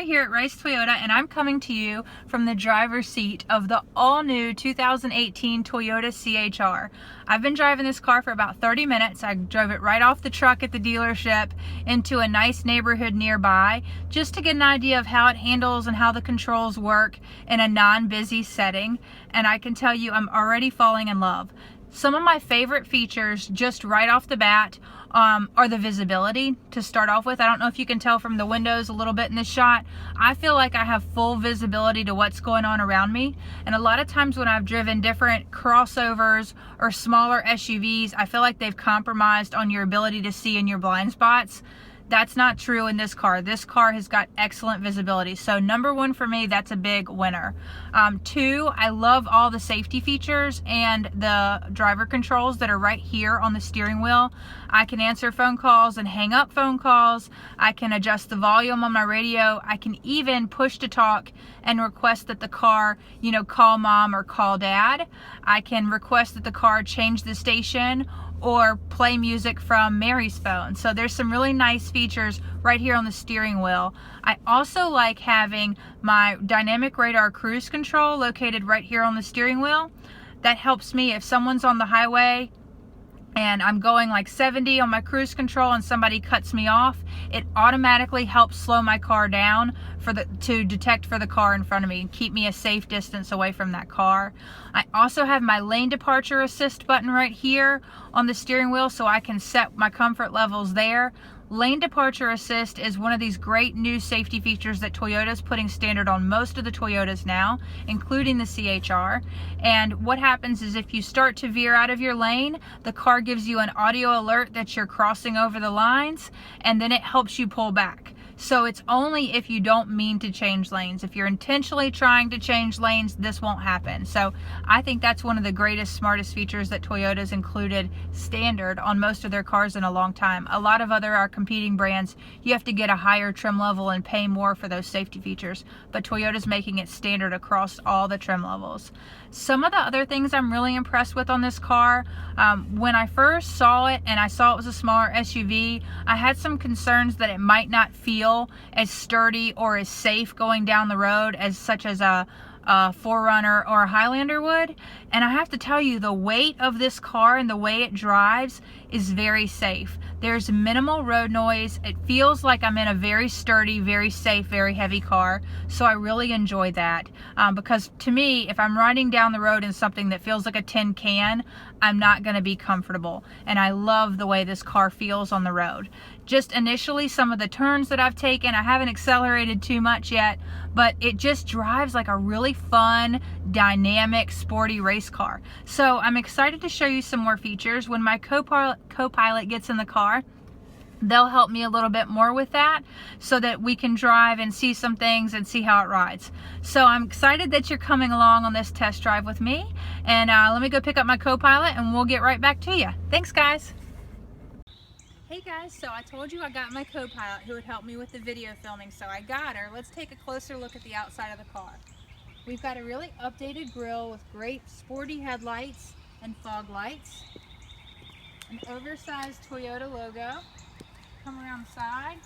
Here at Rice Toyota, and I'm coming to you from the driver's seat of the all-new 2018 Toyota CHR. I've been driving this car for about 30 minutes. I drove it right off the truck at the dealership into a nice neighborhood nearby just to get an idea of how it handles and how the controls work in a non-busy setting, and I can tell you I'm already falling in love. Some of my favorite features just right off the bat are the visibility to start off with. I don't know if you can tell from the windows a little bit in this shot. I feel like I have full visibility to what's going on around me. And a lot of times when I've driven different crossovers or smaller SUVs, I feel like they've compromised on your ability to see in your blind spots. That's not true in this car. This car has got excellent visibility. So number one for me, that's a big winner. Two, I love all the safety features and the driver controls that are right here on the steering wheel. I can answer phone calls and hang up phone calls. I can adjust the volume on my radio. I can even push to talk and request that the car, call mom or call dad. I can request that the car change the station or play music from Mary's phone. So there's some really nice features right here on the steering wheel. I also like having my dynamic radar cruise control located right here on the steering wheel. That helps me if someone's on the highway and I'm going like 70 on my cruise control and somebody cuts me off, it automatically helps slow my car down to detect for the car in front of me and keep me a safe distance away from that car. I also have my lane departure assist button right here on the steering wheel so I can set my comfort levels there. Lane departure assist is one of these great new safety features that Toyota is putting standard on most of the Toyotas now, including the CHR. And what happens is if you start to veer out of your lane, the car gives you an audio alert that you're crossing over the lines, and then it helps you pull back. So it's only if you don't mean to change lanes. If you're intentionally trying to change lanes, this won't happen. So I think that's one of the greatest, smartest features that Toyota's included standard on most of their cars in a long time. A lot of our competing brands, you have to get a higher trim level and pay more for those safety features, but Toyota's making it standard across all the trim levels. Some of the other things I'm really impressed with on this car, when I first saw it and I saw it was a smaller SUV, I had some concerns that it might not feel as sturdy or as safe going down the road as such as a 4Runner or a Highlander would. And I have to tell you, the weight of this car and the way it drives is very safe. There's minimal road noise. It feels like I'm in a very sturdy, very safe, very heavy car. So I really enjoy that because to me, if I'm riding down the road in something that feels like a tin can, I'm not going to be comfortable. And I love the way this car feels on the road. Just initially, some of the turns that I've taken, I haven't accelerated too much yet, but it just drives like a really fun, dynamic, sporty race car. So I'm excited to show you some more features. When my co-pilot gets in the car, they'll help me a little bit more with that so that we can drive and see some things and see how it rides. So I'm excited that you're coming along on this test drive with me. And let me go pick up my co-pilot and we'll get right back to you. Thanks, guys. Hey guys, so I told you I got my co-pilot who would help me with the video filming, so I got her. Let's take a closer look at the outside of the car. We've got a really updated grille with great sporty headlights and fog lights, an oversized Toyota logo. Come around the side.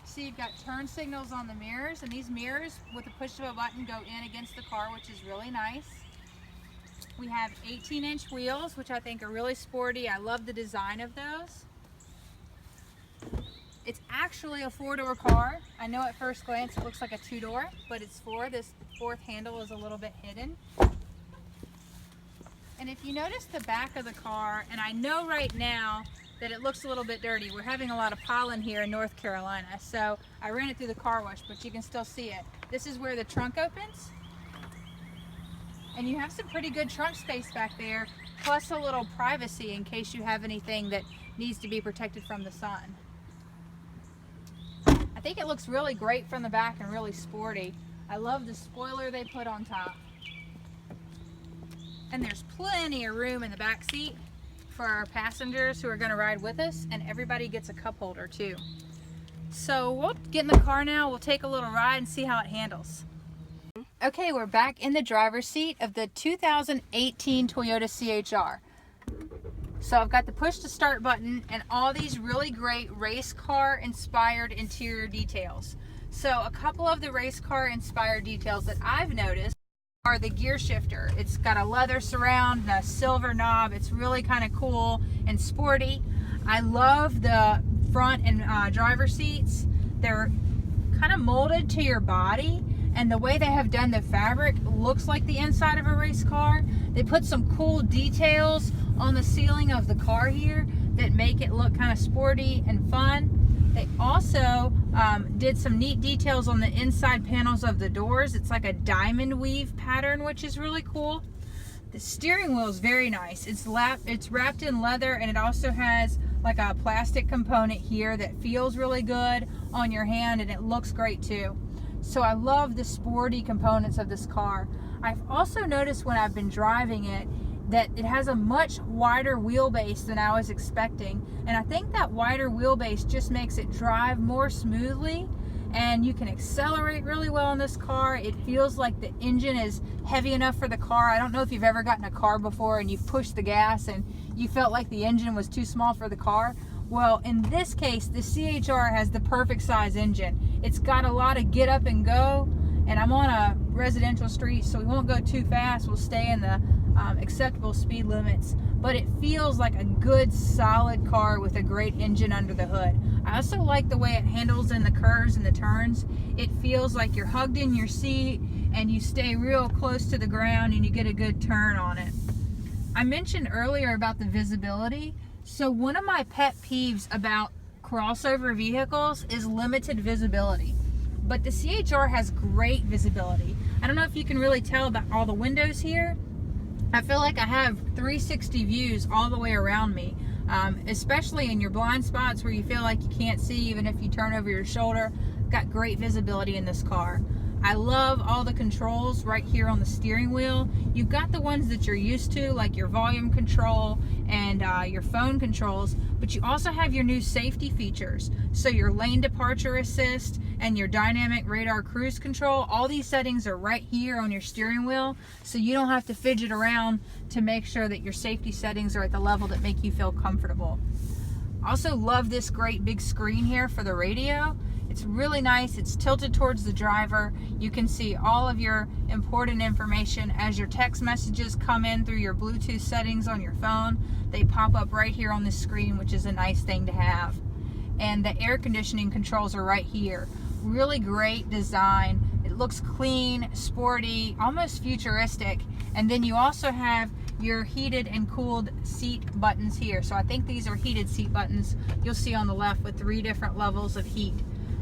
See, you've got turn signals on the mirrors, and these mirrors with the push of a button go in against the car, which is really nice. We have 18-inch wheels, which I think are really sporty. I love the design of those. It's actually a 4-door car. I know at first glance it looks like a 2-door, but it's 4. This fourth handle is a little bit hidden. And if you notice the back of the car, and I know right now that it looks a little bit dirty. We're having a lot of pollen here in North Carolina, so I ran it through the car wash, but you can still see it. This is where the trunk opens. And you have some pretty good trunk space back there, plus a little privacy in case you have anything that needs to be protected from the sun. I think it looks really great from the back and really sporty. I love the spoiler they put on top. And there's plenty of room in the back seat for our passengers who are going to ride with us, and everybody gets a cup holder too. So we'll get in the car now, we'll take a little ride and see how it handles. Okay, we're back in the driver's seat of the 2018 Toyota CHR. So I've got the push to start button and all these really great race car inspired interior details. So a couple of the race car inspired details that I've noticed are the gear shifter. It's got a leather surround and a silver knob. It's really kind of cool and sporty. I love the front and driver seats. They're kind of molded to your body, and the way they have done the fabric looks like the inside of a race car. They put some cool details on the ceiling of the car here that make it look kind of sporty and fun. They also did some neat details on the inside panels of the doors. It's like a diamond weave pattern, which is really cool. The steering wheel is very nice. It's wrapped in leather, and it also has like a plastic component here that feels really good on your hand, and it looks great too. So I love the sporty components of this car. I've also noticed when I've been driving it that it has a much wider wheelbase than I was expecting, and I think that wider wheelbase just makes it drive more smoothly, and you can accelerate really well in this car. It feels like the engine is heavy enough for the car. I don't know if you've ever gotten a car before and you've pushed the gas and you felt like the engine was too small for the car. Well, in this case, the CHR has the perfect size engine. It's got a lot of get up and go, and I'm on a residential street, so we won't go too fast. We'll stay in the acceptable speed limits, but it feels like a good solid car with a great engine under the hood. I also like the way it handles in the curves and the turns. It feels like you're hugged in your seat and you stay real close to the ground and you get a good turn on it. I mentioned earlier about the visibility. So one of my pet peeves about crossover vehicles is limited visibility, but the CHR has great visibility. I don't know if you can really tell about all the windows here. I feel like I have 360 views all the way around me, especially in your blind spots where you feel like you can't see even if you turn over your shoulder. Got great visibility in this car. I love all the controls right here on the steering wheel. You've got the ones that you're used to, like your volume control and your phone controls, but you also have your new safety features. So your lane departure assist and your dynamic radar cruise control, all these settings are right here on your steering wheel, so you don't have to fidget around to make sure that your safety settings are at the level that make you feel comfortable. Also love this great big screen here for the radio. It's really nice. It's tilted towards the driver. You can see all of your important information as your text messages come in through your Bluetooth settings on your phone. They pop up right here on the screen, which is a nice thing to have. And the air conditioning controls are right here. Really great design. It looks clean, sporty, almost futuristic. And then you also have your heated and cooled seat buttons here. So I think these are heated seat buttons you'll see on the left with 3 different levels of heat.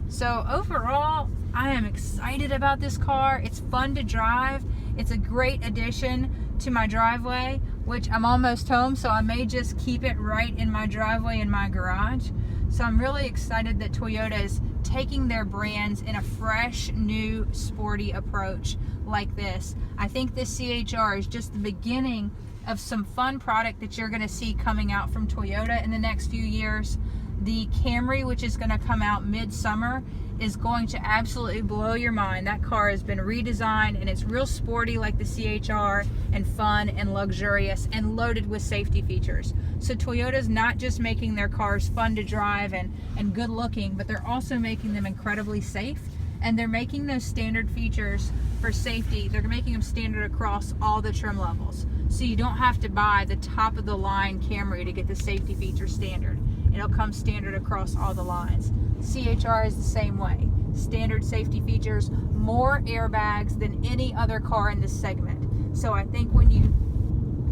So overall, I am excited about this car. It's fun to drive. It's a great addition to my driveway, which I'm almost home, so I may just keep it right in my driveway in my garage. So I'm really excited that Toyota is taking their brands in a fresh, new, sporty approach like this. I think this CHR is just the beginning of some fun product that you're going to see coming out from Toyota in the next few years. The Camry, which is going to come out mid-summer, is going to absolutely blow your mind. That car has been redesigned and it's real sporty like the CHR, and fun and luxurious and loaded with safety features. So Toyota's not just making their cars fun to drive and good looking, but they're also making them incredibly safe, and they're making those standard features for safety. They're making them standard across all the trim levels. So you don't have to buy the top of the line Camry to get the safety features standard. It'll come standard across all the lines. CHR is the same way. Standard safety features, more airbags than any other car in this segment. So I think when you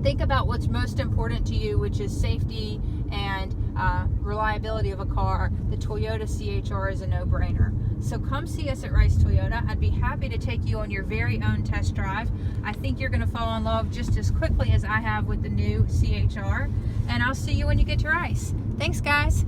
think about what's most important to you, which is safety and reliability of a car, the Toyota CHR is a no-brainer. So come see us at Rice Toyota. I'd be happy to take you on your very own test drive. I think you're going to fall in love just as quickly as I have with the new CHR. And I'll see you when you get to Rice. Thanks, guys.